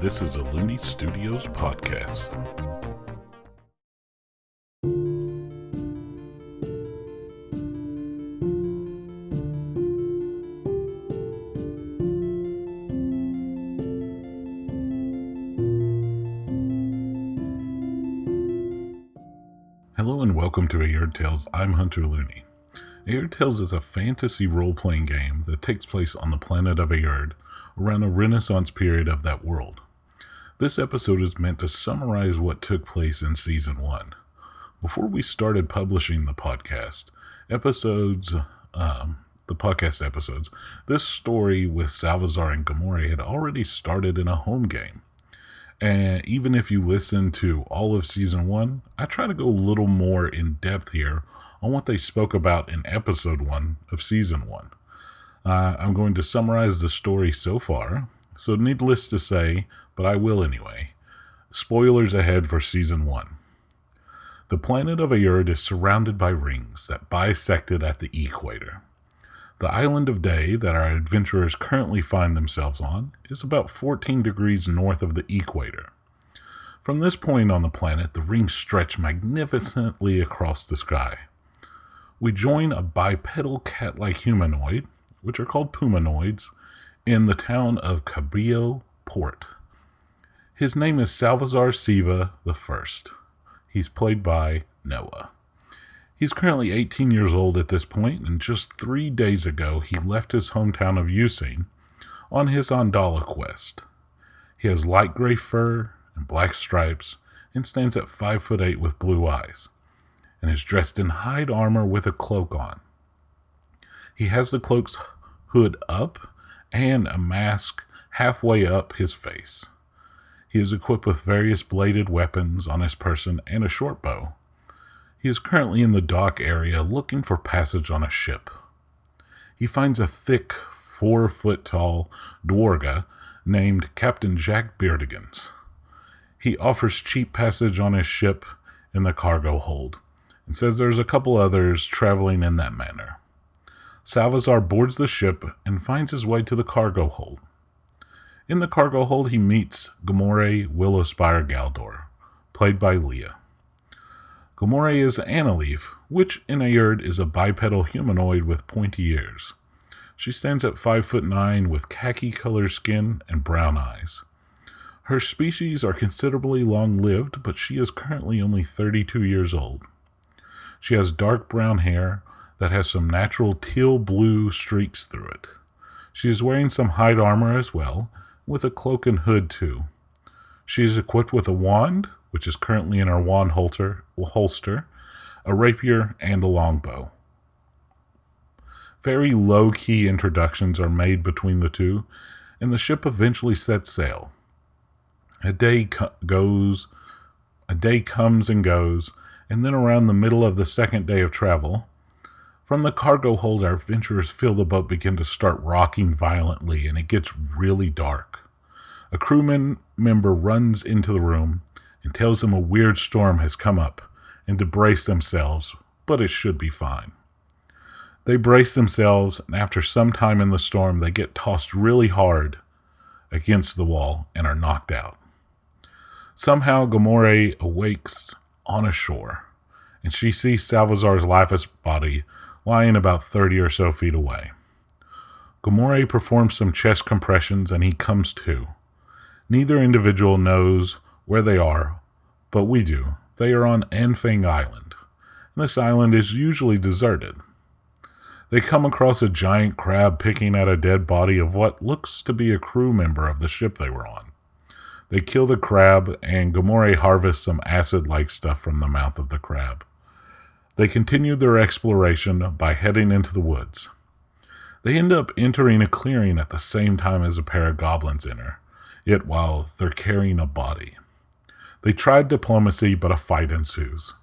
This is a Looney Studios podcast. Hello and welcome to Aerde Tales. I'm Hunter Looney. Aerde Tales is a fantasy role-playing game that takes place on the planet of Aerde around a Renaissance period of that world. This episode is meant to summarize what took place in Season 1. Before we started publishing the podcast episodes, this story with Salvazar and Gamore had already started in a home game. And even if you listen to all of Season 1, I try to go a little more in depth here on what they spoke about in Episode 1 of Season 1. I'm going to summarize the story so far, so needless to say, but I will anyway. Spoilers ahead for Season 1. The planet of Aerde is surrounded by rings that bisected at the equator. The island of Day that our adventurers currently find themselves on is about 14 degrees north of the equator. From this point on the planet, the rings stretch magnificently across the sky. We join a bipedal cat-like humanoid, which are called pumanoids, in the town of Cabrillo Port. His name is Salvazar Siva I. He's played by Noah. He's currently 18 years old at this point, and just 3 days ago he left his hometown of Using on his Andala quest. He has light gray fur and black stripes, and stands at 5'8" with blue eyes, and is dressed in hide armor with a cloak on. He has the cloak's hood up and a mask halfway up his face. He is equipped with various bladed weapons on his person and a short bow. He is currently in the dock area looking for passage on a ship. He finds a thick, 4-foot-tall dwarga named Captain Jack Beardigans. He offers cheap passage on his ship in the cargo hold, and says there's a couple others traveling in that manner. Salvazar boards the ship and finds his way to the cargo hold. In the cargo hold he meets Gamore Willowspire Galdor, played by Leah. Gamore is Annaleaf, which in Aerde is a bipedal humanoid with pointy ears. She stands at 5'9" with khaki-colored skin and brown eyes. Her species are considerably long-lived, but she is currently only 32 years old. She has dark brown hair that has some natural teal-blue streaks through it. She is wearing some hide armor as well, with a cloak and hood too. She is equipped with a wand, which is currently in her wand holster, a rapier, and a longbow. Very low-key introductions are made between the two, and the ship eventually sets sail. A day comes and goes, and then around the middle of the second day of travel, from the cargo hold our adventurers feel the boat begin to start rocking violently, and it gets really dark. A crewman member runs into the room and tells them a weird storm has come up and to brace themselves, but it should be fine. They brace themselves, and after some time in the storm, they get tossed really hard against the wall and are knocked out. Somehow, Gamore awakes on a shore, and she sees Salvazar's lifeless body lying about 30 or so feet away. Gamore performs some chest compressions, and he comes to. Neither individual knows where they are, but we do. They are on Enfang Island, and this island is usually deserted. They come across a giant crab picking at a dead body of what looks to be a crew member of the ship they were on. They kill the crab, and Gamore harvests some acid-like stuff from the mouth of the crab. They continue their exploration by heading into the woods. They end up entering a clearing at the same time as a pair of goblins enter, yet while they're carrying a body. They tried diplomacy, but a fight ensues.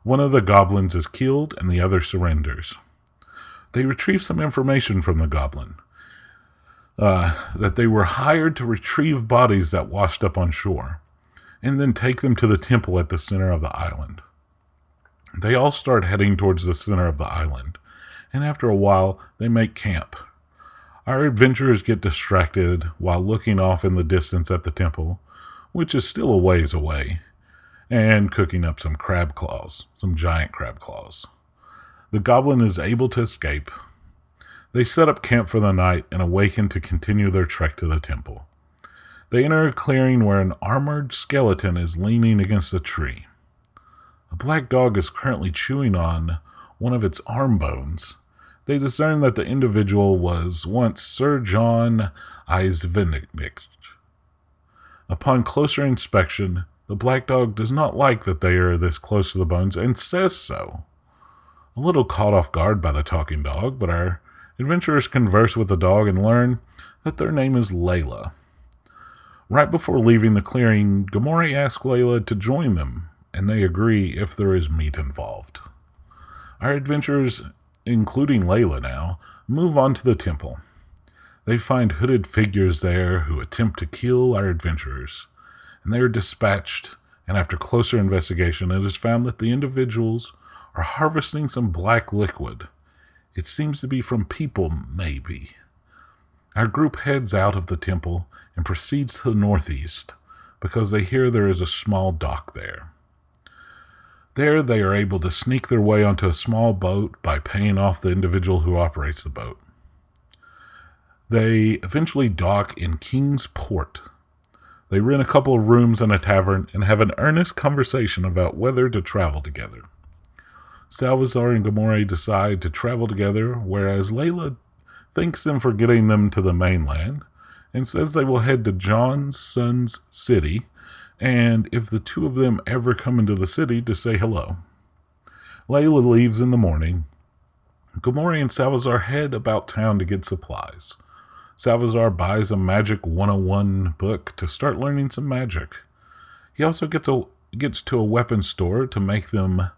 One of the goblins is killed, and the other surrenders. They retrieve some information from the goblin, that they were hired to retrieve bodies that washed up on shore, and then take them to the temple at the center of the island. They all start heading towards the center of the island, and after a while, they make camp. Our adventurers get distracted while looking off in the distance at the temple, which is still a ways away, and cooking up some crab claws, some giant crab claws. The goblin is able to escape. They set up camp for the night and awaken to continue their trek to the temple. They enter a clearing where an armored skeleton is leaning against a tree. A black dog is currently chewing on one of its arm bones. They discern that the individual was once Sir John Eisvenich. Upon closer inspection, the black dog does not like that they are this close to the bones and says so. A little caught off guard by the talking dog, but our adventurers converse with the dog and learn that their name is Layla. Right before leaving the clearing, Gamori asks Layla to join them, and they agree if there is meat involved. Our adventurers, including Layla now, move on to the temple. They find hooded figures there who attempt to kill our adventurers, and they are dispatched, and after closer investigation it is found that the individuals are harvesting some black liquid. It seems to be from people, maybe. Our group heads out of the temple and proceeds to the northeast, because they hear there is a small dock there. There they are able to sneak their way onto a small boat by paying off the individual who operates the boat. They eventually dock in King's Port. They rent a couple of rooms in a tavern and have an earnest conversation about whether to travel together. Salvazar and Gamori decide to travel together, whereas Layla thanks them for getting them to the mainland and says they will head to John's son's city, and if the two of them ever come into the city, to say hello. Layla leaves in the morning. Gamori and Salvazar head about town to get supplies. Salvazar buys a Magic 101 book to start learning some magic. He also gets to a weapons store to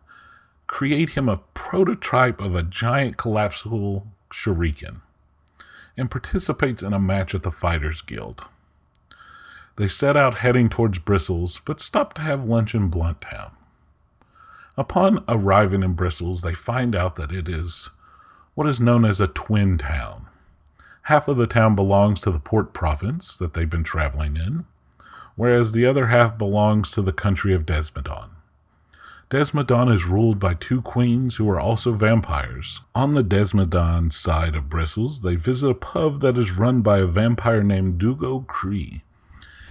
create him a prototype of a giant collapsible shuriken, and participates in a match at the Fighters Guild. They set out heading towards Bristles, but stop to have lunch in Blunttown. Upon arriving in Bristles, they find out that it is what is known as a twin town. Half of the town belongs to the Port Province that they've been traveling in, whereas the other half belongs to the country of Desmodon. Desmodon is ruled by two queens who are also vampires. On the Desmodon side of Bristles, they visit a pub that is run by a vampire named Dugo Cree.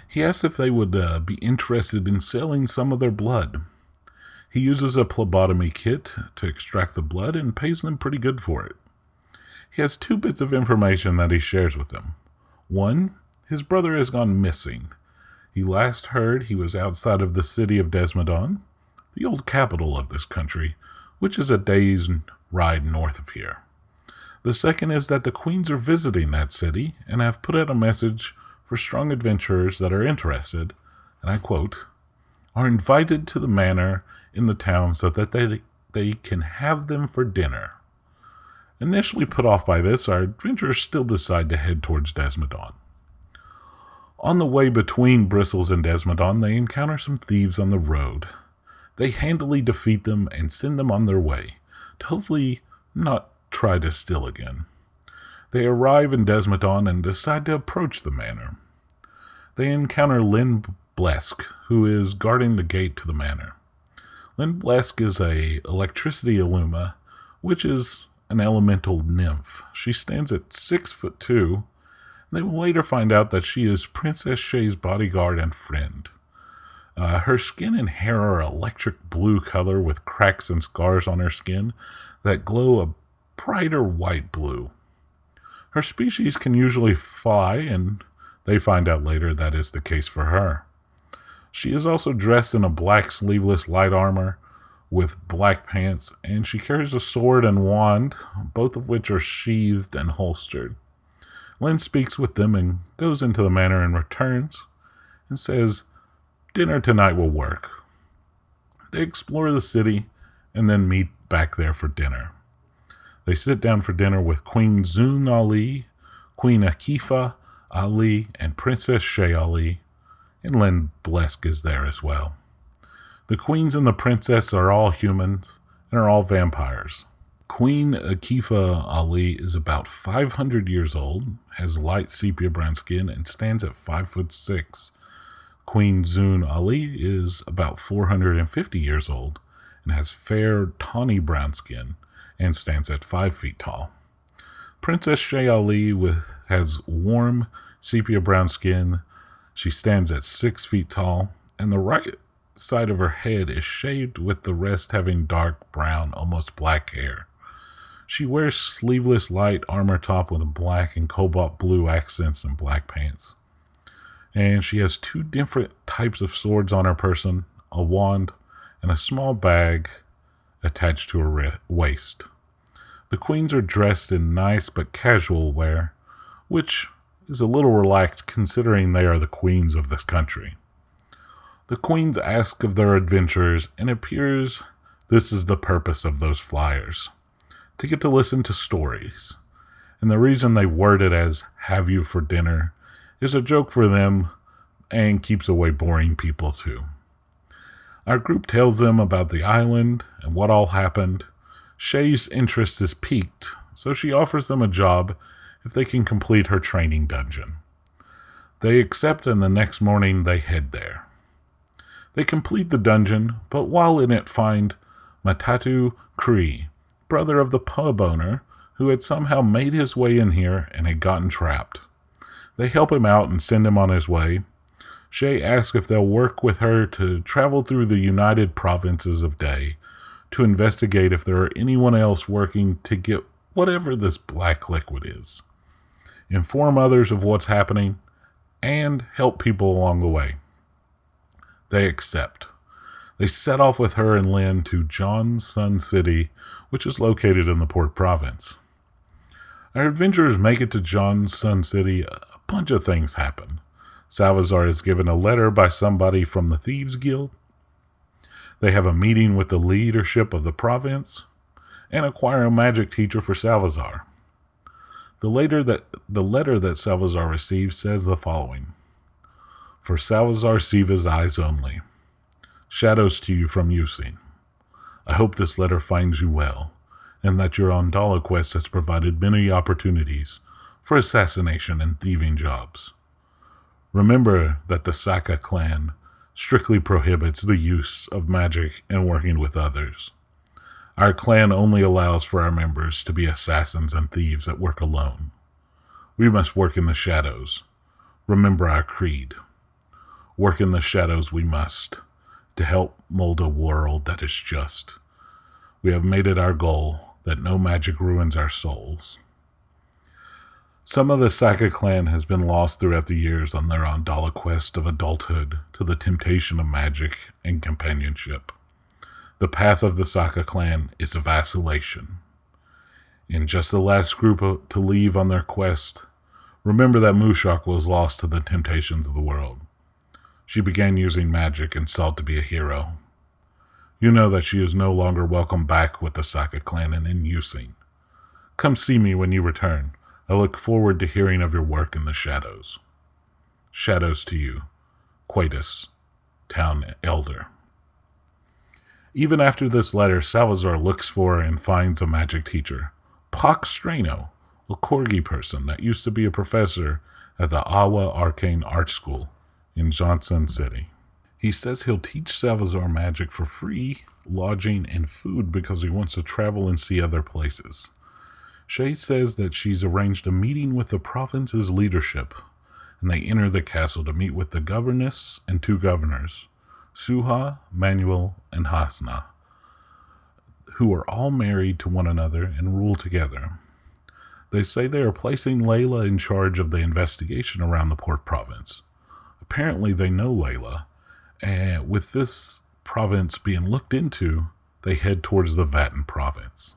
He asks if they would be interested in selling some of their blood. He uses a phlebotomy kit to extract the blood and pays them pretty good for it. He has two bits of information that he shares with them. One, his brother has gone missing. He last heard he was outside of the city of Desmodon, the old capital of this country, which is a day's ride north of here. The second is that the queens are visiting that city and have put out a message for strong adventurers that are interested, and I quote, are invited to the manor in the town so that they can have them for dinner. Initially put off by this, our adventurers still decide to head towards Desmodon. On the way between Bristles and Desmodon, they encounter some thieves on the road. They handily defeat them and send them on their way, to hopefully not try to steal again. They arrive in Desmodon and decide to approach the manor. They encounter Lynn Blesk, who is guarding the gate to the manor. Lynn Blesk is a electricity illuma, which is an elemental nymph. She stands at 6'2", and they will later find out that she is Princess Shay's bodyguard and friend. Her skin and hair are electric blue color with cracks and scars on her skin that glow a brighter white blue. Her species can usually fly, and they find out later that is the case for her. She is also dressed in a black sleeveless light armor with black pants, and she carries a sword and wand, both of which are sheathed and holstered. Lynn speaks with them and goes into the manor and returns and says dinner tonight will work. They explore the city and then meet back there for dinner. They sit down for dinner with Queen Zun Ali, Queen Akifa Ali, and Princess Shay Ali, and Lynn Blesk is there as well. The queens and the princess are all humans and are all vampires. Queen Akifa Ali is about 500 years old, has light sepia brown skin, and stands at 5'6". Queen Zun Ali is about 450 years old and has fair, tawny brown skin and stands at 5 feet tall. Princess Shea Ali has warm, sepia brown skin. She stands at 6 feet tall, and the right side of her head is shaved, with the rest having dark brown, almost black hair. She wears sleeveless light armor top with black and cobalt blue accents and black pants. And she has 2 different types of swords on her person, a wand and a small bag attached to her waist. The queens are dressed in nice but casual wear, which is a little relaxed considering they are the queens of this country. The queens ask of their adventurers, and it appears this is the purpose of those flyers: to get to listen to stories. And the reason they word it as "have you for dinner" is a joke for them and keeps away boring people too. Our group tells them about the island and what all happened. Shay's interest is piqued, so she offers them a job if they can complete her training dungeon. They accept, and the next morning they head there. They complete the dungeon, but while in it find Matatu Cree, brother of the pub owner, who had somehow made his way in here and had gotten trapped. They help him out and send him on his way. Shay asks if they'll work with her to travel through the United Provinces of Day to investigate if there are anyone else working to get whatever this black liquid is, inform others of what's happening, and help people along the way. They accept. They set off with her and Lynn to John's Sun City, which is located in the Port Province. Our adventurers make it to John's Sun City. A bunch of things happen. Salazar is given a letter by somebody from the Thieves Guild. They have a meeting with the leadership of the province and acquire a magic teacher for Salazar. The letter that Salazar receives says the following: "For Salazar Siva's eyes only. Shadows to you from Using. I hope this letter finds you well, and that your Ondala quest has provided many opportunities for assassination and thieving jobs. Remember that the Saka clan strictly prohibits the use of magic and working with others. Our clan only allows for our members to be assassins and thieves that work alone. We must work in the shadows. Remember our creed. Work in the shadows we must, to help mold a world that is just. We have made it our goal that no magic ruins our souls." Some of the Saka clan has been lost throughout the years on their Ondala quest of adulthood to the temptation of magic and companionship. The path of the Saka clan is vacillation. In just the last group to leave on their quest, remember that Mushak was lost to the temptations of the world. She began using magic and sought to be a hero. You know that she is no longer welcome back with the Saka clan and in Using. Come see me when you return. I look forward to hearing of your work in the shadows. Shadows to you, Quatus, Town Elder." Even after this letter, Salazar looks for and finds a magic teacher, Pox Strano, a Corgi person that used to be a professor at the Awa Arcane Art School in Johnson City. He says he'll teach Salazar magic for free, lodging, and food because he wants to travel and see other places. Shay says that she's arranged a meeting with the province's leadership, and they enter the castle to meet with the governess and 2 governors, Suha, Manuel, and Hasna, who are all married to one another and rule together. They say they are placing Layla in charge of the investigation around the Port Province. Apparently they know Layla, and with this province being looked into, they head towards the Vatten province.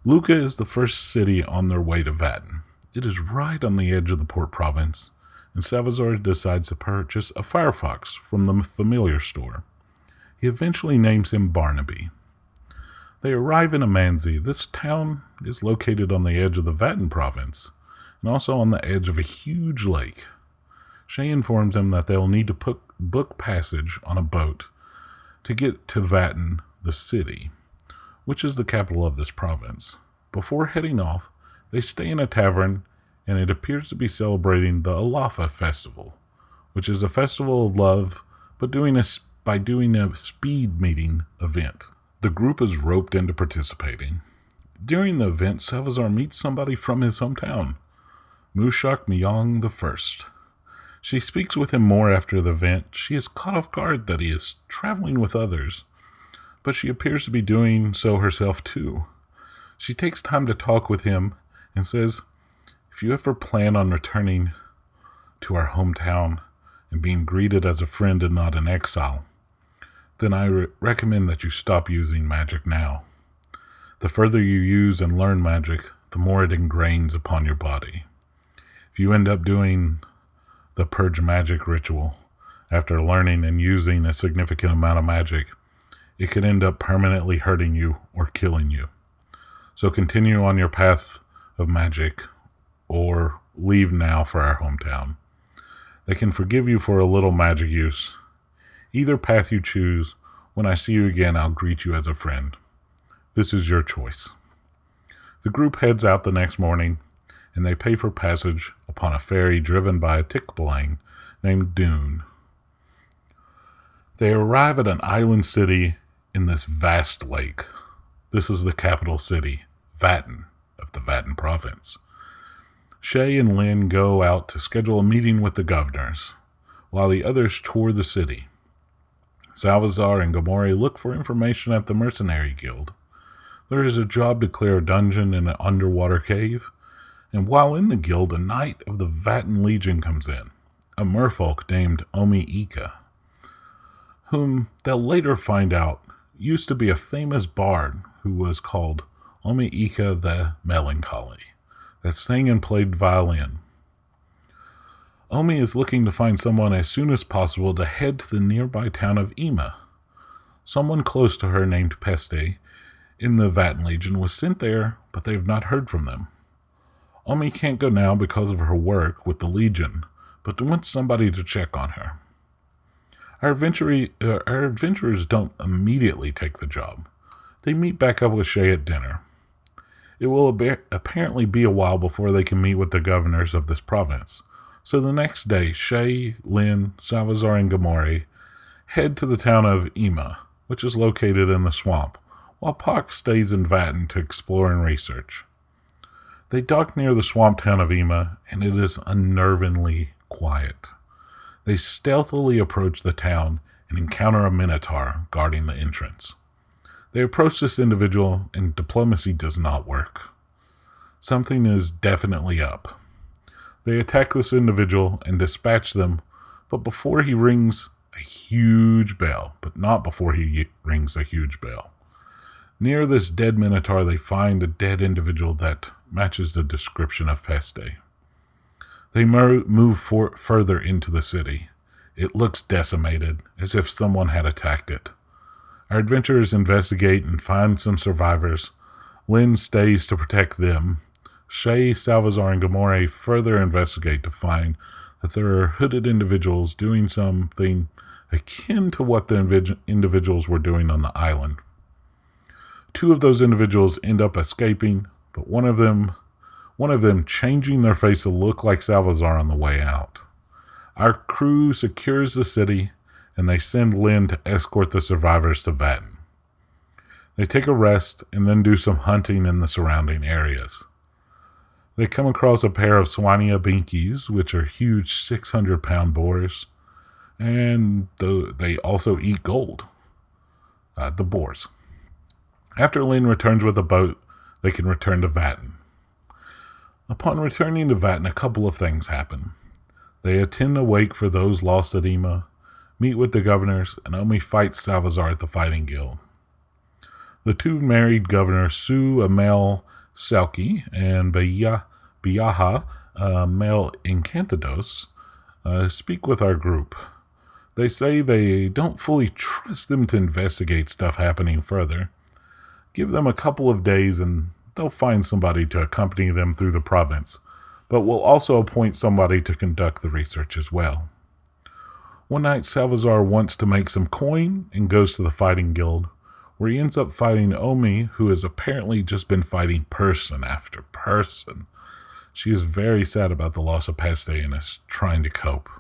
Luca is the first city on their way to Vatten. It is right on the edge of the Port Province, and Salazar decides to purchase a Firefox from the familiar store. He eventually names him Barnaby. They arrive in Amanzi. This town is located on the edge of the Vatten province, and also on the edge of a huge lake. Shay informs them that they'll need to book passage on a boat to get to Vatten, the city, which is the capital of this province. Before heading off, they stay in a tavern, and it appears to be celebrating the Alafa festival, which is a festival of love, but by doing a speed meeting event. The group is roped into participating. During the event, Salazar meets somebody from his hometown, Mushak Myong I. She speaks with him more after the event. She is caught off guard that he is traveling with others, but she appears to be doing so herself too. She takes time to talk with him and says, "If you ever plan on returning to our hometown and being greeted as a friend and not an exile, then I recommend that you stop using magic now. The further you use and learn magic, the more it ingrains upon your body. If you end up doing the purge magic ritual after learning and using a significant amount of magic, it could end up permanently hurting you or killing you. So continue on your path of magic or leave now for our hometown. They can forgive you for a little magic use. Either path you choose, when I see you again, I'll greet you as a friend. This is your choice." The group heads out the next morning, and they pay for passage upon a ferry driven by a Tikbalang named Dune. They arrive at an island city in this vast lake. This is the capital city, Vatten, of the Vatten province. Shay and Lynn go out to schedule a meeting with the governors, while the others tour the city. Salazar and Gamori look for information at the Mercenary Guild. There is a job to clear a dungeon in an underwater cave, and while in the guild, a knight of the Vatten Legion comes in, a merfolk named Omi Ika, whom they'll later find out used to be a famous bard who was called Omi Ika the Melancholy, that sang and played violin. Omi is looking to find someone as soon as possible to head to the nearby town of Ima. Someone close to her named Peste in the Vatten Legion was sent there, but they have not heard from them. Omi can't go now because of her work with the Legion, but wants somebody to check on her. Our adventurers don't immediately take the job. They meet back up with Shay at dinner. It will apparently be a while before they can meet with the governors of this province. So the next day, Shay, Lynn, Salazar, and Gamori head to the town of Ima, which is located in the swamp, while Pock stays in Vatten to explore and research. They dock near the swamp town of Ima, and it is unnervingly quiet. They stealthily approach the town and encounter a minotaur guarding the entrance. They approach this individual, and diplomacy does not work. Something is definitely up. They attack this individual and dispatch them, but before he rings a huge bell, Near this dead minotaur, they find a dead individual that matches the description of Peste. They move further into the city. It looks decimated, as if someone had attacked it. Our adventurers investigate and find some survivors. Lynn stays to protect them. Shay, Salazar, and Gamori further investigate to find that there are hooded individuals doing something akin to what the individuals were doing on the island. Two of those individuals end up escaping, but one of them changing their face to look like Salazar on the way out. Our crew secures the city, and they send Lynn to escort the survivors to Vatten. They take a rest and then do some hunting in the surrounding areas. They come across a pair of Swania binkies, which are huge 600-pound boars, and they also eat gold, the boars. After Lynn returns with a boat, they can return to Vatten. Upon returning to Vatten, a couple of things happen. They attend a wake for those lost at Ima, meet with the governors, and Omi fights Salazar at the Fighting Guild. The two married governors, Su, a male Selkie, and Biyaha, a male Encantados, speak with our group. They say they don't fully trust them to investigate stuff happening further. Give them a couple of days and they'll find somebody to accompany them through the province, but will also appoint somebody to conduct the research as well. One night, Salazar wants to make some coin and goes to the Fighting Guild, where he ends up fighting Omi, who has apparently just been fighting person after person. She is very sad about the loss of Peste and is trying to cope.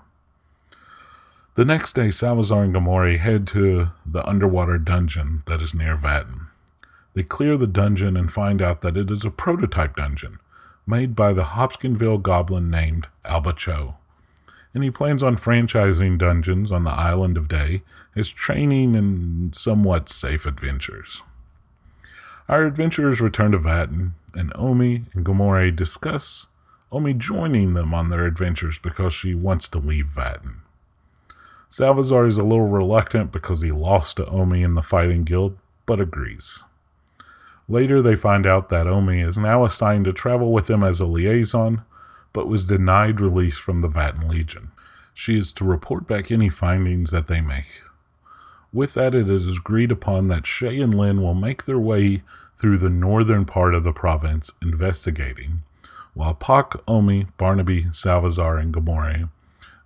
The next day, Salazar and Gamori head to the underwater dungeon that is near Vatten. They clear the dungeon and find out that it is a prototype dungeon made by the Hopkinsville goblin named Albacho, and he plans on franchising dungeons on the island of Day as training and somewhat safe adventures. Our adventurers return to Vatten, and Omi and Gamori discuss Omi joining them on their adventures because she wants to leave Vatten. Salazar is a little reluctant because he lost to Omi in the fighting guild, but agrees. Later they find out that Omi is now assigned to travel with them as a liaison, but was denied release from the Vatten Legion. She is to report back any findings that they make. With that, it is agreed upon that Shay and Lynn will make their way through the northern part of the province investigating, while Puck, Omi, Barnaby, Salazar, and Gamori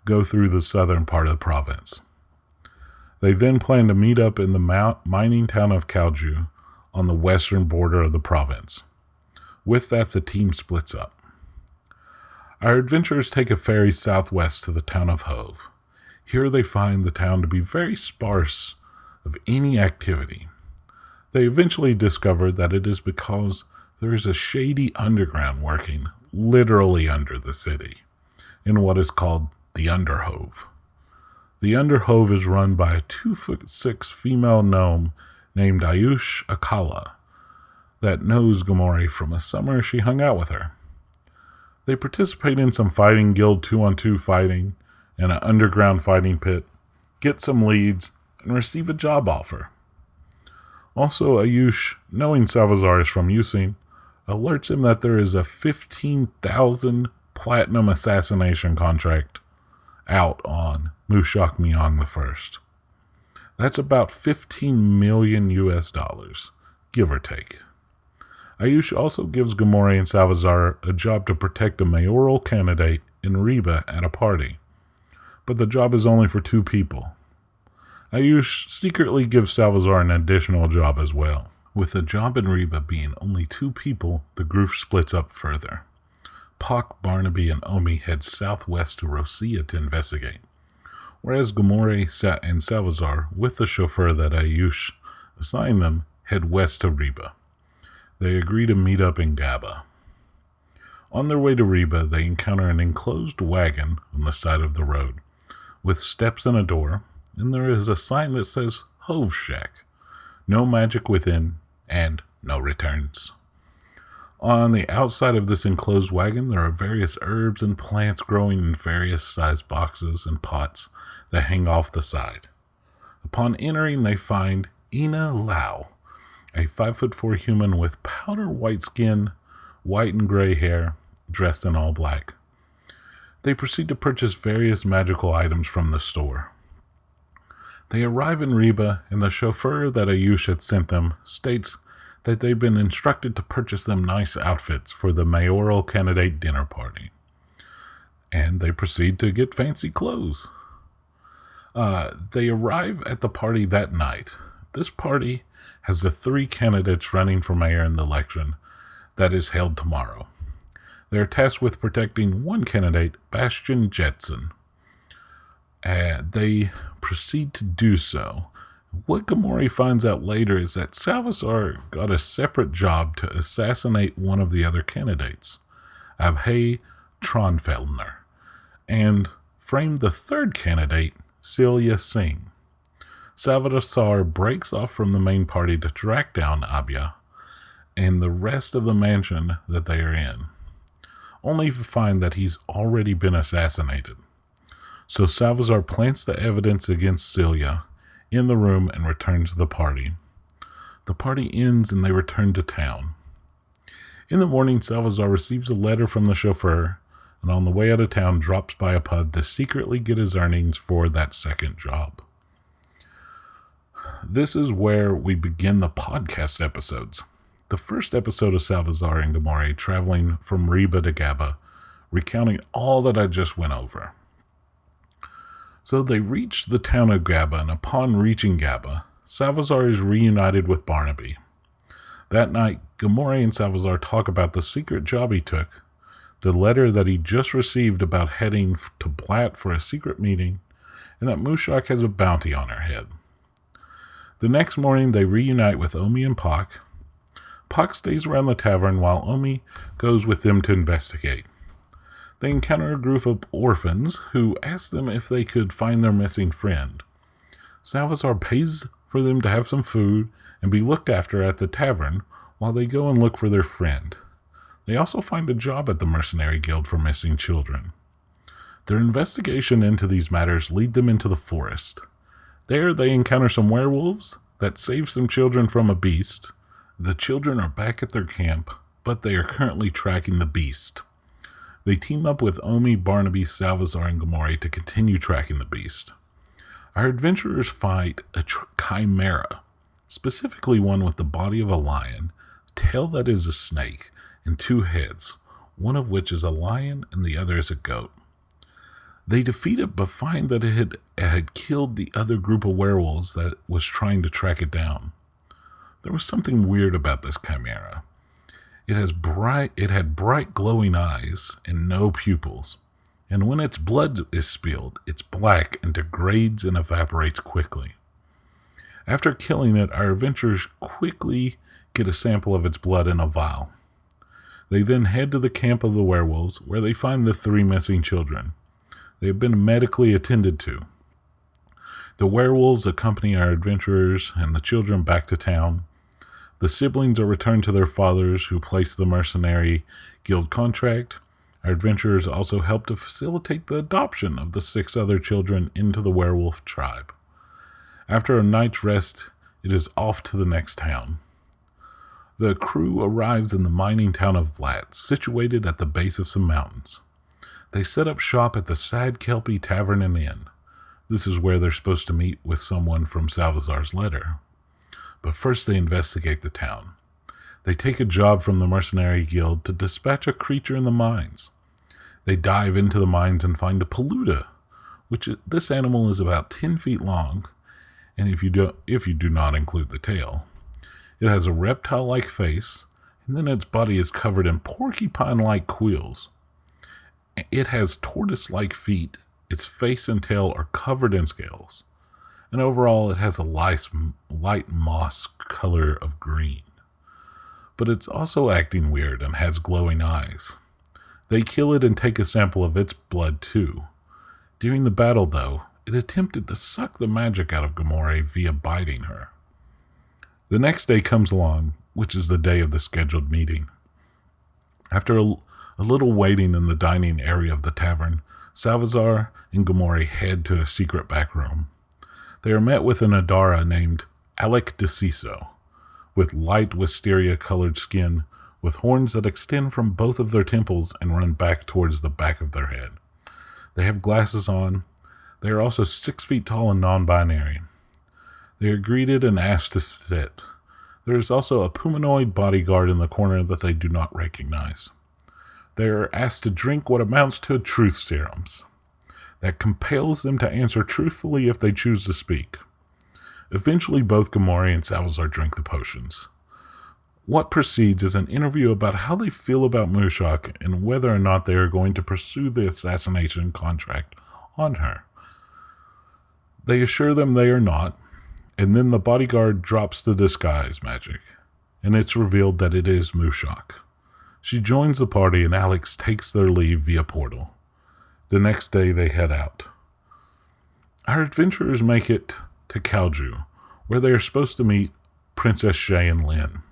go through the southern part of the province. They then plan to meet up in the mining town of Kalju on the western border of the province. With that, the team splits up. Our adventurers take a ferry southwest to the town of Hove. Here they find the town to be very sparse of any activity. They eventually discover that it is because there is a shady underground working literally under the city, in what is called the Underhove. The Underhove is run by a 2'6" female gnome named Ayush Akala that knows Gamori from a summer she hung out with her. They participate in some fighting guild 2-on-2 fighting in an underground fighting pit, get some leads, and receive a job offer. Also, Ayush, knowing Salazar is from Using, alerts him that there is a 15,000 platinum assassination contract out on Mushak Myong I. That's about 15 million US dollars, give or take. Ayush also gives Gamori and Salazar a job to protect a mayoral candidate in Reba at a party, but the job is only for 2 people. Ayush secretly gives Salazar an additional job as well. With the job in Reba being only 2 people, the group splits up further. Puck, Barnaby, and Omi head southwest to Rosia to investigate, whereas Gamori and Salazar, with the chauffeur that Ayush assigned them, head west to Reba. They agree to meet up in Gaba. On their way to Reba, they encounter an enclosed wagon on the side of the road, with steps and a door, and there is a sign that says Hove Shack, no magic within, and no returns. On the outside of this enclosed wagon, there are various herbs and plants growing in various sized boxes and pots that hang off the side. Upon entering, they find Ina Lau, a 5'4" human with powder white skin, white and gray hair, dressed in all black. They proceed to purchase various magical items from the store. They arrive in Reba, and the chauffeur that Ayush had sent them states that they've been instructed to purchase them nice outfits for the mayoral candidate dinner party. And they proceed to get fancy clothes. They arrive at the party that night. This party has the 3 candidates running for mayor in the election that is held tomorrow. They are tasked with protecting one candidate, Bastian Jetson. They proceed to do so. What Gamori finds out later is that Salazar got a separate job to assassinate one of the other candidates, Abhay Tronfeldner, and framed the third candidate, Celia Singh. Salazar breaks off from the main party to track down Abya and the rest of the mansion that they are in, only to find that he's already been assassinated. So Salazar plants the evidence against Celia in the room and returns to the party. The party ends and they return to town. In the morning, Salazar receives a letter from the chauffeur, and on the way out of town drops by a pub to secretly get his earnings for that second job. This is where we begin the podcast episodes. The first episode of Salazar and Gamori traveling from Reba to Gaba, recounting all that I just went over. So they reach the town of Gaba, and upon reaching Gaba, Salazar is reunited with Barnaby. That night, Gamori and Salazar talk about the secret job he took, the letter that he just received about heading to Blatt for a secret meeting, and that Mushak has a bounty on her head. The next morning they reunite with Omi and Pak. Pak stays around the tavern while Omi goes with them to investigate. They encounter a group of orphans who ask them if they could find their missing friend. Salvazar pays for them to have some food and be looked after at the tavern while they go and look for their friend. They also find a job at the Mercenary Guild for missing children. Their investigation into these matters lead them into the forest. There they encounter some werewolves that save some children from a beast. The children are back at their camp, but they are currently tracking the beast. They team up with Omi, Barnaby, Salvazar, and Gamori to continue tracking the beast. Our adventurers fight a chimera, specifically one with the body of a lion, tail that is a snake, and two heads, one of which is a lion and the other is a goat. They defeat it but find that it had killed the other group of werewolves that was trying to track it down. There was something weird about this chimera. It had bright glowing eyes and no pupils, and when its blood is spilled, it's black and degrades and evaporates quickly. After killing it, our adventurers quickly get a sample of its blood in a vial. They then head to the camp of the werewolves, where they find the 3 missing children. They have been medically attended to. The werewolves accompany our adventurers and the children back to town. The siblings are returned to their fathers, who place the Mercenary Guild contract. Our adventurers also help to facilitate the adoption of the 6 other children into the werewolf tribe. After a night's rest, it is off to the next town. The crew arrives in the mining town of Vlad, situated at the base of some mountains. They set up shop at the Sad Kelpie Tavern and Inn. This is where they're supposed to meet with someone from Salvazar's letter. But first they investigate the town. They take a job from the Mercenary Guild to dispatch a creature in the mines. They dive into the mines and find a paluda, this animal is about 10 feet long, and if you do not include the tail. It has a reptile-like face, and then its body is covered in porcupine-like quills. It has tortoise-like feet, its face and tail are covered in scales, and overall it has a light moss color of green. But it's also acting weird and has glowing eyes. They kill it and take a sample of its blood too. During the battle, though, it attempted to suck the magic out of Gamori via biting her. The next day comes along, which is the day of the scheduled meeting. After a little waiting in the dining area of the tavern, Salvazar and Gamori head to a secret back room. They are met with an Adara named Alec DeCiso, with light wisteria-colored skin, with horns that extend from both of their temples and run back towards the back of their head. They have glasses on. They are also 6 feet tall and non-binary. They are greeted and asked to sit. There is also a Pumanoid bodyguard in the corner that they do not recognize. They are asked to drink what amounts to a truth serums that compels them to answer truthfully if they choose to speak. Eventually, both Gamori and Salvazar drink the potions. What precedes is an interview about how they feel about Mushak and whether or not they are going to pursue the assassination contract on her. They assure them they are not, and then the bodyguard drops the disguise magic, and it's revealed that it is Mushak. She joins the party and Alex takes their leave via portal. The next day they head out. Our adventurers make it to Kalju, where they are supposed to meet Princess Shay and Lynn.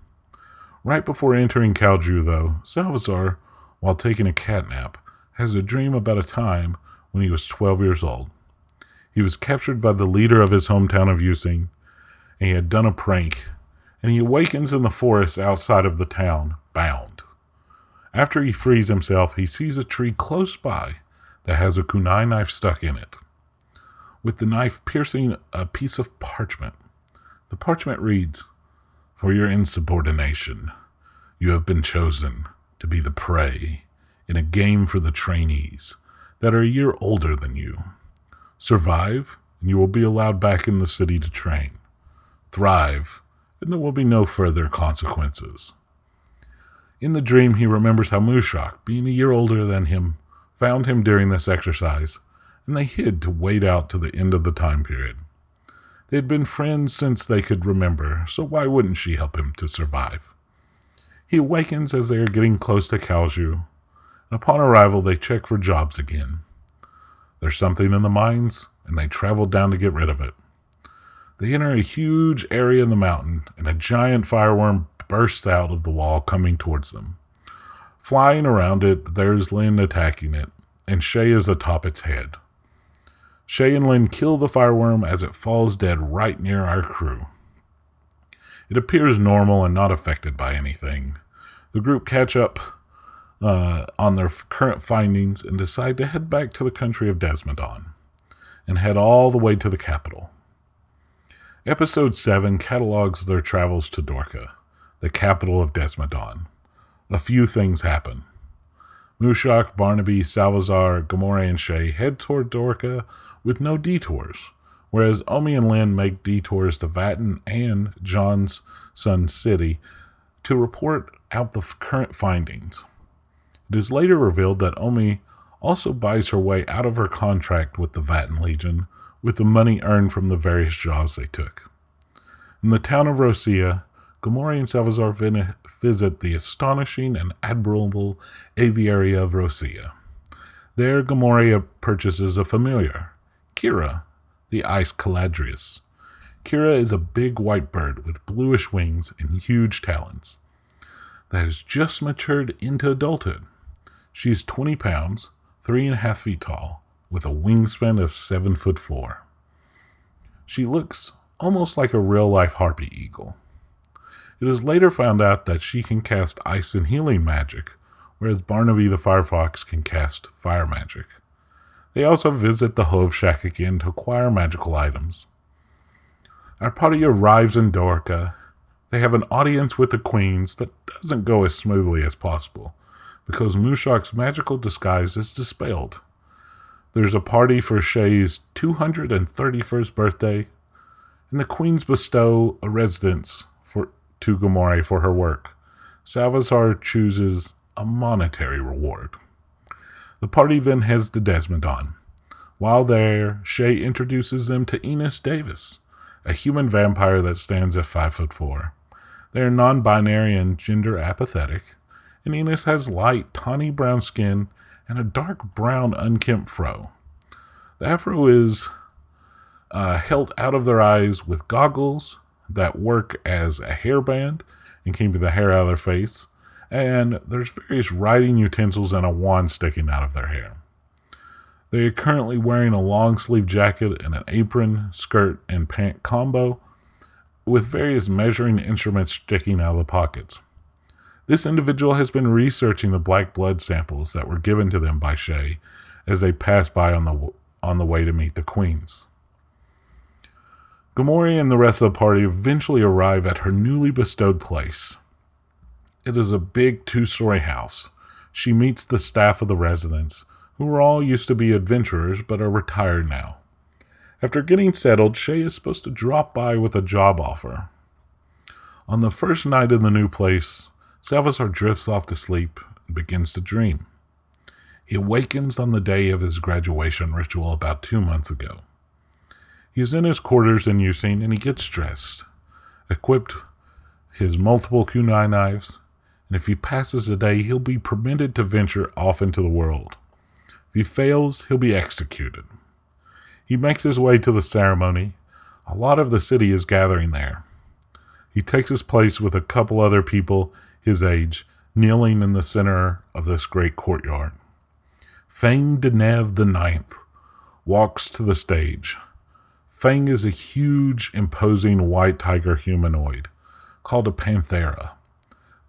Right before entering Kalju, though, Salvazar, while taking a cat nap, has a dream about a time when he was 12 years old. He was captured by the leader of his hometown of Using, and he had done a prank, and he awakens in the forest outside of the town, bound. After he frees himself, he sees a tree close by that has a kunai knife stuck in it, with the knife piercing a piece of parchment. The parchment reads, "For your insubordination, you have been chosen to be the prey in a game for the trainees that are a year older than you. Survive, and you will be allowed back in the city to train. Thrive, and there will be no further consequences." In the dream, he remembers how Mushak, being a year older than him, found him during this exercise and they hid to wait out to the end of the time period. They had been friends since they could remember, so why wouldn't she help him to survive? He awakens as they are getting close to Kaiju, and upon arrival they check for jobs again. There's something in the mines, and they travel down to get rid of it. They enter a huge area in the mountain, and a giant fireworm bursts out of the wall coming towards them. Flying around it, there's Lynn attacking it, and Shay is atop its head. Shay and Lynn kill the fireworm as it falls dead right near our crew. It appears normal and not affected by anything. The group catch up on their current findings and decide to head back to the country of Desmodon and head all the way to the capital. Episode 7 catalogs their travels to Dorka, the capital of Desmodon. A few things happen. Mushak, Barnaby, Salazar, Gamora, and Shay head toward Dorka with no detours, whereas Omi and Lynn make detours to Vatten and John's Sun City to report out the current findings. It is later revealed that Omi also buys her way out of her contract with the Vatten Legion with the money earned from the various jobs they took. In the town of Rosia, Gamora and Salazar visit the astonishing and admirable aviary of Rosia. There, Gamora purchases a familiar, Kira, the ice caladrius. Kira is a big white bird with bluish wings and huge talons that has just matured into adulthood. She's 20 pounds, 3.5 feet tall, with a wingspan of 7'4". She looks almost like a real-life harpy eagle. It is later found out that she can cast ice and healing magic, whereas Barnaby the Firefox can cast fire magic. They also visit the Hove Shack again to acquire magical items. Our party arrives in Dorka. They have an audience with the queens that doesn't go as smoothly as possible, because Mushak's magical disguise is dispelled. There's a party for Shay's 231st birthday, and the queens bestow a residence to Gamora for her work. Salazar chooses a monetary reward. The party then heads to Desmodon. While there, Shay introduces them to Enos Davis, a human vampire that stands at 5'4". They are non-binary and gender apathetic, and Enos has light, tawny brown skin and a dark brown unkempt fro. The afro is held out of their eyes with goggles that work as a hairband and keep the hair out of their face, and there's various writing utensils and a wand sticking out of their hair. They are currently wearing a long-sleeve jacket and an apron, skirt, and pant combo with various measuring instruments sticking out of the pockets. This individual has been researching the black blood samples that were given to them by Shay as they pass by on the way to meet the queens. Gamora and the rest of the party eventually arrive at her newly bestowed place. It is a big 2-story house. She meets the staff of the residence, who were all used to be adventurers but are retired now. After getting settled, Shay is supposed to drop by with a job offer. On the first night in the new place, Salazar drifts off to sleep and begins to dream. He awakens on the day of his graduation ritual about 2 months ago. He is in his quarters in Using, and he gets dressed, equipped his multiple kunai knives, and if he passes the day, he'll be permitted to venture off into the world. If he fails, he'll be executed. He makes his way to the ceremony. A lot of the city is gathering there. He takes his place with a couple other people his age, kneeling in the center of this great courtyard. Fang Denev IX walks to the stage. Fang is a huge, imposing white tiger humanoid called a panthera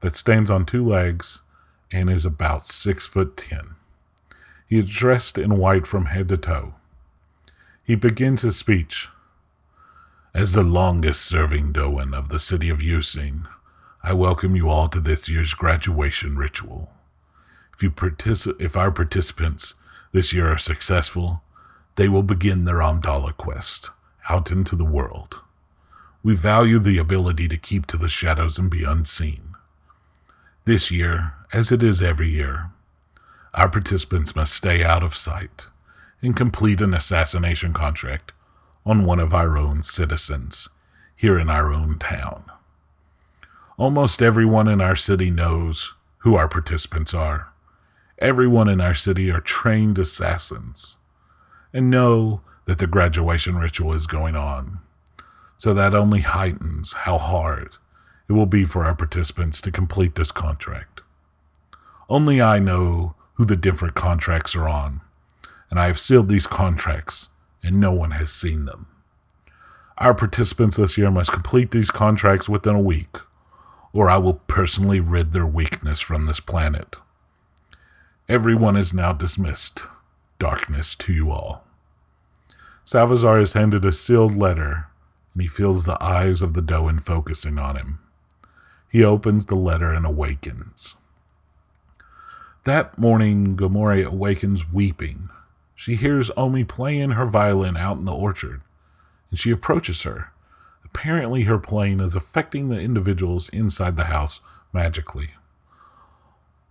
that stands on 2 legs and is about 6'10". He is dressed in white from head to toe. He begins his speech. As the longest-serving Doan of the city of Using, I welcome you all to this year's graduation ritual. If our participants this year are successful, they will begin their Amdala quest out into the world. We value the ability to keep to the shadows and be unseen. This year, as it is every year, our participants must stay out of sight and complete an assassination contract on one of our own citizens here in our own town. Almost everyone in our city knows who our participants are. Everyone in our city are trained assassins and know that the graduation ritual is going on. So that only heightens how hard it will be for our participants to complete this contract. Only I know who the different contracts are on, and I have sealed these contracts, and no one has seen them. Our participants this year must complete these contracts within a week, or I will personally rid their weakness from this planet. Everyone is now dismissed. Darkness to you all. Salvazar is handed a sealed letter, and he feels the eyes of the Doan focusing on him. He opens the letter and awakens. That morning, Gomori awakens weeping. She hears Omi playing her violin out in the orchard, and she approaches her. Apparently her playing is affecting the individuals inside the house magically.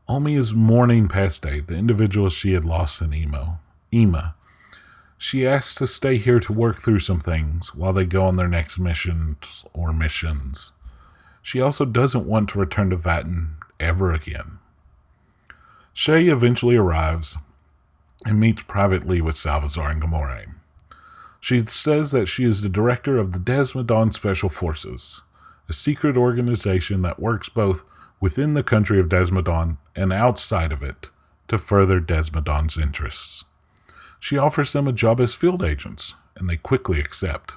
Omi is mourning Paste, the individuals she had lost in Ima. She asks to stay here to work through some things while they go on their next missions. She also doesn't want to return to Vatten ever again. Shay eventually arrives and meets privately with Salvazar and Gomori. She says that she is the director of the Desmodon Special Forces, a secret organization that works both within the country of Desmodon and outside of it to further Desmodon's interests. She offers them a job as field agents, and they quickly accept.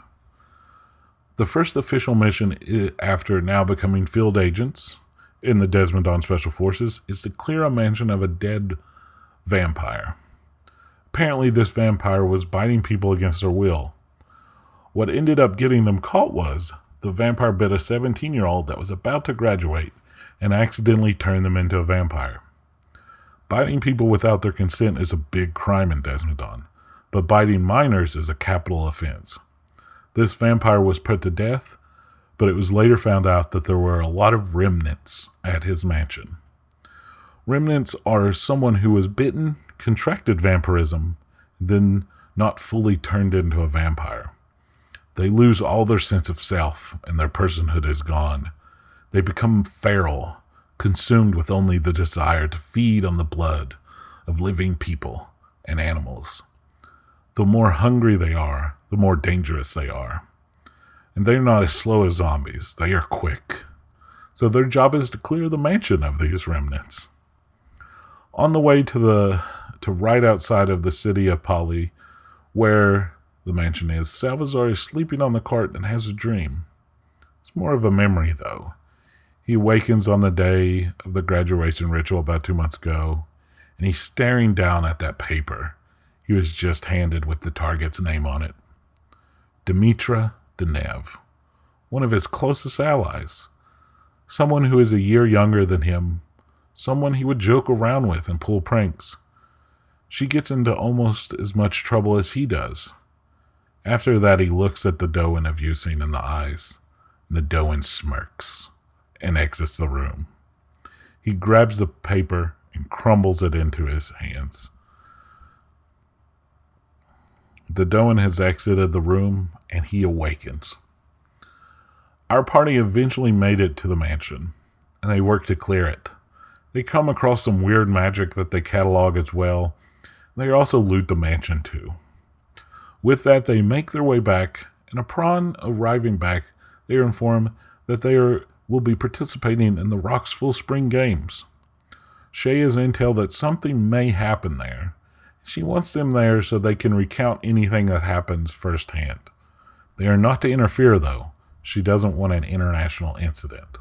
The first official mission after now becoming field agents in the Desmodon Special Forces is to clear a mansion of a dead vampire. Apparently this vampire was biting people against their will. What ended up getting them caught was the vampire bit a 17-year-old that was about to graduate and accidentally turned them into a vampire. Biting people without their consent is a big crime in Desmodon, but biting minors is a capital offense. This vampire was put to death, but it was later found out that there were a lot of remnants at his mansion. Remnants are someone who was bitten, contracted vampirism, then not fully turned into a vampire. They lose all their sense of self, and their personhood is gone. They become feral, consumed with only the desire to feed on the blood of living people and animals. The more hungry they are, the more dangerous they are. And they're not as slow as zombies. They are quick. So their job is to clear the mansion of these remnants. On the way to right outside of the city of Pali, where the mansion is, Salvazar is sleeping on the cart and has a dream. It's more of a memory, though. He awakens on the day of the graduation ritual about 2 months ago, and he's staring down at that paper he was just handed with the target's name on it. Dimitra Denev, one of his closest allies, someone who is a year younger than him, someone he would joke around with and pull pranks. She gets into almost as much trouble as he does. After that, he looks at the Doan of Yusing in the eyes, and the Doan smirks and exits the room. He grabs the paper and crumbles it into his hands. The Doan has exited the room, and he awakens. Our party eventually made it to the mansion, and they work to clear it. They come across some weird magic that they catalog as well. They also loot the mansion too. With that, they make their way back, and upon arriving back, they are informed that they will be participating in the Roxville Spring Games. Shay is intel that something may happen there. She wants them there so they can recount anything that happens firsthand. They are not to interfere, though. She doesn't want an international incident.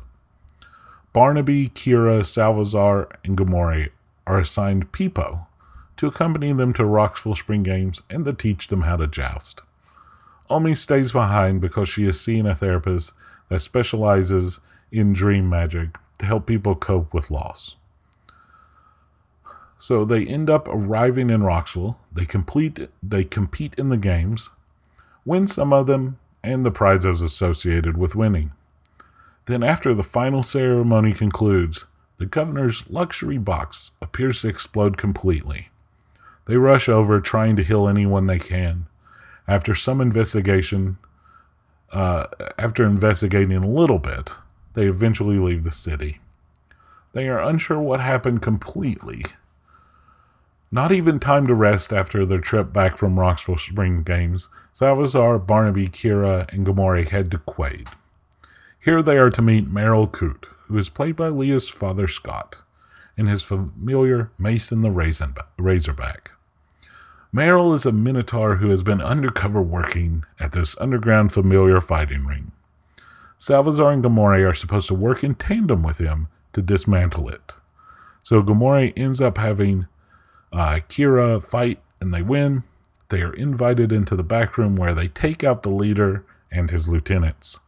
Barnaby, Kira, Salvazar, and Gomori are assigned Peepo to accompany them to Roxville Spring Games and to teach them how to joust. Omi stays behind because she is seeing a therapist that specializes in dream magic to help people cope with loss. So they end up arriving in Roxville. They compete in the games, win some of them, and the prizes associated with winning. Then after the final ceremony concludes, the governor's luxury box appears to explode completely. They rush over, trying to heal anyone they can. After some investigation, after investigating a little bit, they eventually leave the city. They are unsure what happened completely. Not even time to rest after their trip back from Rocksville Spring Games, Salazar, Barnaby, Kira, and Gamori head to Quaid. Here they are to meet Merrill Coote, who is played by Leah's father Scott, and his familiar Mason the Razorback. Merrill is a Minotaur who has been undercover working at this underground familiar fighting ring. Salazar and Gamori are supposed to work in tandem with him to dismantle it. So Gamori ends up having Kira fight, and they win. They are invited into the back room where they take out the leader and his lieutenants.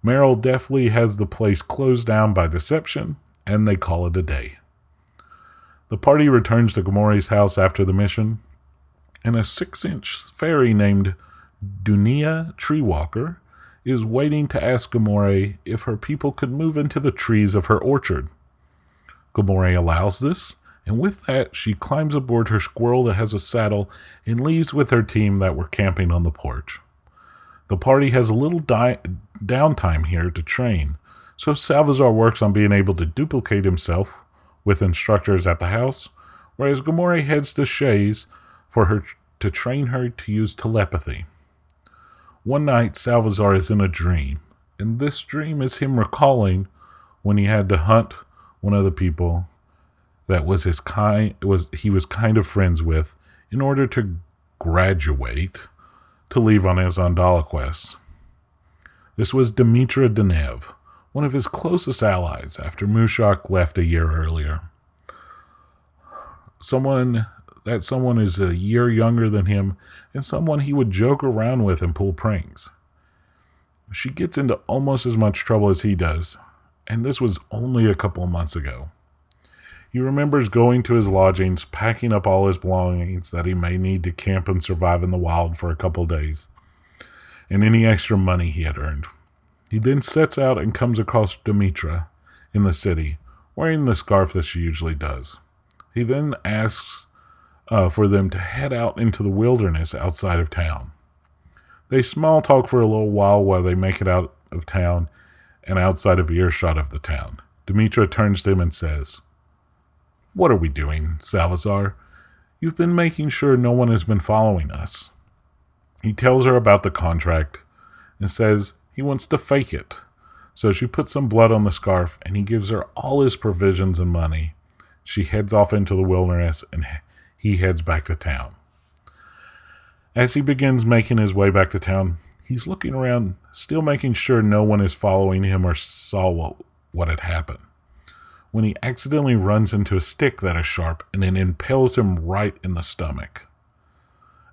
Merrill deftly has the place closed down by deception, and they call it a day. The party returns to Gamori's house after the mission, and a 6-inch fairy named Dunia Treewalker is waiting to ask Gamori if her people could move into the trees of her orchard. Gamori allows this, and with that, she climbs aboard her squirrel that has a saddle and leaves with her team that were camping on the porch. The party has a little downtime here to train, so Salazar works on being able to duplicate himself with instructors at the house, whereas Gamori heads to Shay's for her to train her to use telepathy. One night, Salazar is in a dream, and this dream is him recalling when he had to hunt one of the people that he was kind of friends with in order to graduate to leave on his Andala quest. This was Dimitra Denev, one of his closest allies after Mushak left a year earlier. Someone is a year younger than him, and someone he would joke around with and pull pranks. She gets into almost as much trouble as he does, and this was only a couple of months ago. He remembers going to his lodgings, packing up all his belongings that he may need to camp and survive in the wild for a couple days, and any extra money he had earned. He then sets out and comes across Dimitra in the city, wearing the scarf that she usually does. He then asks for them to head out into the wilderness outside of town. They small talk for a little while they make it out of town and outside of earshot of the town. Dimitra turns to him and says, "What are we doing, Salazar? You've been making sure no one has been following us." He tells her about the contract and says he wants to fake it. So she puts some blood on the scarf and he gives her all his provisions and money. She heads off into the wilderness and he heads back to town. As he begins making his way back to town, he's looking around, still making sure no one is following him or saw what had happened, when he accidentally runs into a stick that is sharp and then impales him right in the stomach.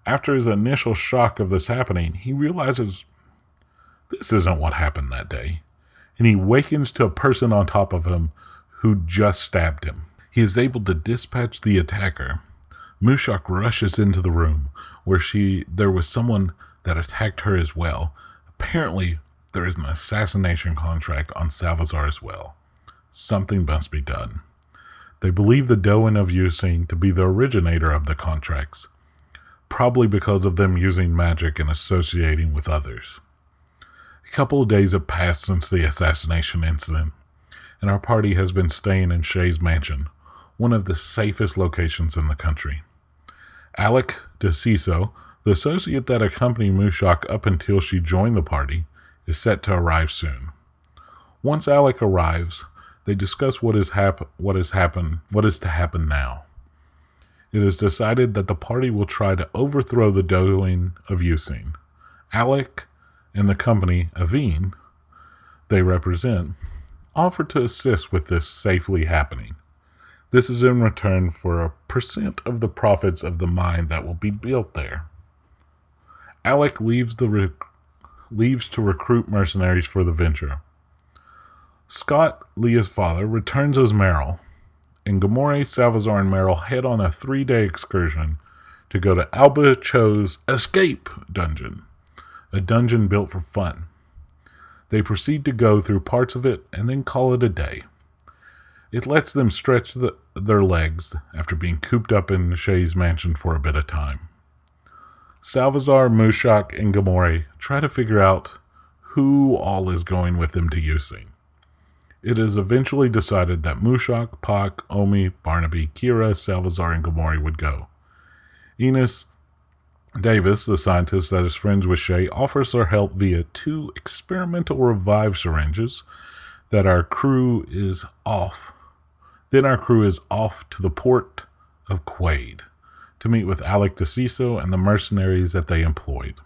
After his initial shock of this happening, he realizes this isn't what happened that day, and he wakens to a person on top of him who just stabbed him. He is able to dispatch the attacker. Mushak rushes into the room where there was someone that attacked her as well. Apparently, there is an assassination contract on Salazar as well. Something must be done. They believe the Doan of Using to be the originator of the contracts, probably because of them using magic and associating with others. A couple of days have passed since the assassination incident, and our party has been staying in Shay's mansion, one of the safest locations in the country. Alec DeCiso, the associate that accompanied Mushak up until she joined the party, is set to arrive soon. Once Alec arrives, they discuss what is to happen now. It is decided that the party will try to overthrow the Doan of Using. Alec and the company, Aveen, they represent, offer to assist with this safely happening. This is in return for a percent of the profits of the mine that will be built there. Alec leaves to recruit mercenaries for the venture. Scott, Leah's father, returns as Merrill, and Gamori, Salazar, and Merrill head on a 3-day excursion to go to Alba Cho's Escape Dungeon, a dungeon built for fun. They proceed to go through parts of it and then call it a day. It lets them stretch their legs after being cooped up in Shay's mansion for a bit of time. Salvazar, Mushak, and Gamori try to figure out who all is going with them to Using. It is eventually decided that Mushak, Pak, Omi, Barnaby, Kira, Salvazar, and Gamori would go. Enos Davis, the scientist that is friends with Shay, offers her help via 2 experimental revive syringes that our crew is off. Then our crew is off to the port of Quaid to meet with Alec DeCiso and the mercenaries that they employed.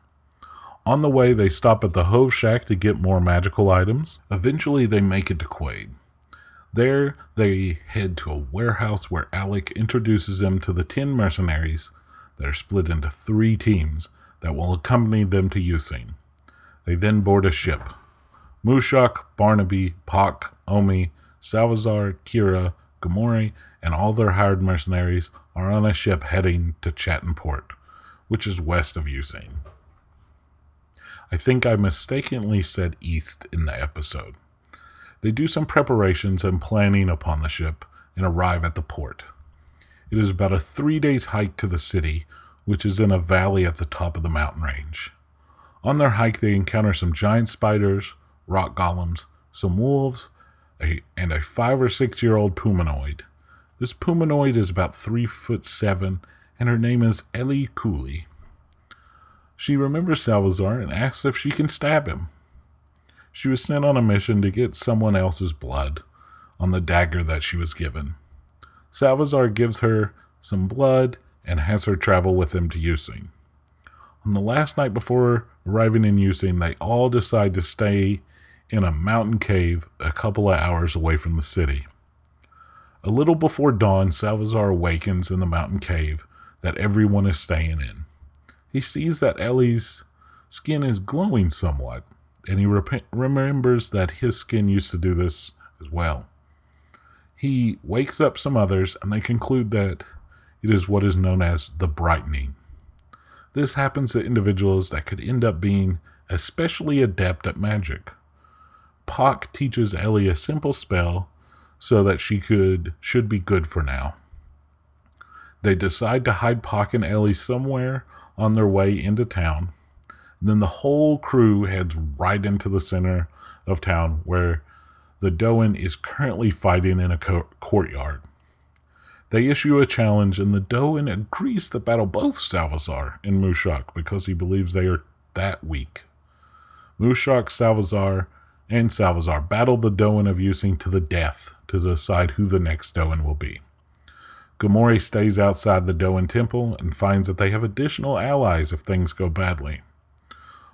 On the way, they stop at the Hove Shack to get more magical items. Eventually, they make it to Quaid. There, they head to a warehouse where Alec introduces them to the 10 mercenaries that are split into 3 teams that will accompany them to Using. They then board a ship. Mushak, Barnaby, Pak, Omi, Salvazar, Kira, Gamori, and all their hired mercenaries are on a ship heading to Chatham Port, which is west of Using. I think I mistakenly said east in the episode. They do some preparations and planning upon the ship and arrive at the port. It is about a 3-day hike to the city, which is in a valley at the top of the mountain range. On their hike, they encounter some giant spiders, rock golems, some wolves, and a 5 or 6 year old pumanoid. This pumanoid is about 3'7", and her name is Ellie Cooley. She remembers Salvazar and asks if she can stab him. She was sent on a mission to get someone else's blood on the dagger that she was given. Salvazar gives her some blood and has her travel with him to Using. On the last night before arriving in Using, they all decide to stay in a mountain cave a couple of hours away from the city. A little before dawn, Salvazar awakens in the mountain cave that everyone is staying in. He sees that Ellie's skin is glowing somewhat, and he remembers that his skin used to do this as well. He wakes up some others, and they conclude that it is what is known as the brightening. This happens to individuals that could end up being especially adept at magic. Pak teaches Ellie a simple spell so that she should be good for now. They decide to hide Pak and Ellie somewhere on their way into town. Then the whole crew heads right into the center of town where the Doan is currently fighting in a courtyard. They issue a challenge, and the Doan agrees to battle both Salvazar and Mushak because he believes they are that weak. Mushak, Salvazar battle the Doan of Using to the death to decide who the next Doan will be. Gamori stays outside the Doan temple and finds that they have additional allies if things go badly.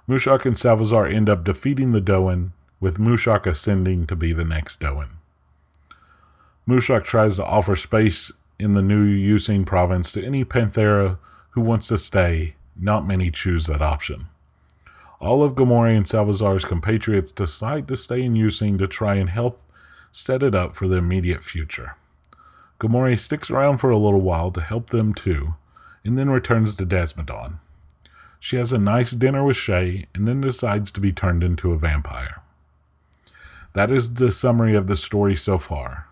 Mushak and Salvazar end up defeating the Doan, with Mushak ascending to be the next Doan. Mushak tries to offer space in the new Using province to any Panthera who wants to stay. Not many choose that option. All of Gamori and Salvazar's compatriots decide to stay in Using to try and help set it up for the immediate future. Gamori sticks around for a little while to help them too, and then returns to Desmodon. She has a nice dinner with Shay, and then decides to be turned into a vampire. That is the summary of the story so far.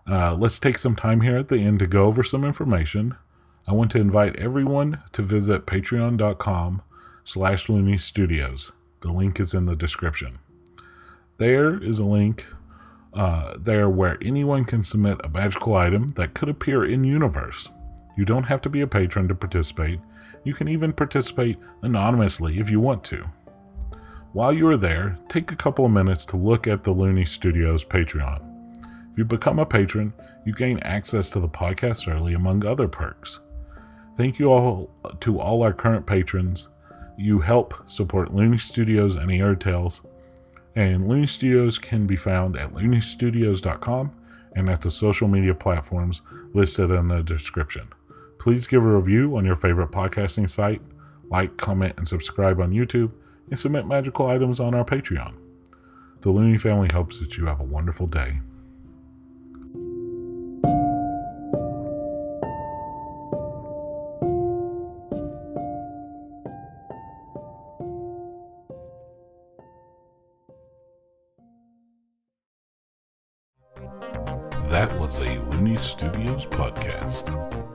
Let's take some time here at the end to go over some information. I want to invite everyone to visit patreon.com/Looney Studios. The link is in the description. There is a link there where anyone can submit a magical item that could appear in universe. You don't have to be a patron to participate. You can even participate anonymously if you want to. While you are there, take a couple of minutes to look at the Looney Studios Patreon. If you become a patron, you gain access to the podcast early, among other perks. Thank you all to all our current patrons. You help support Looney Studios and Aerde Tales. And Looney Studios can be found at looneystudios.com and at the social media platforms listed in the description. Please give a review on your favorite podcasting site, like, comment, and subscribe on YouTube, and submit magical items on our Patreon. The Looney family hopes that you have a wonderful day. That was a Looney Studios podcast.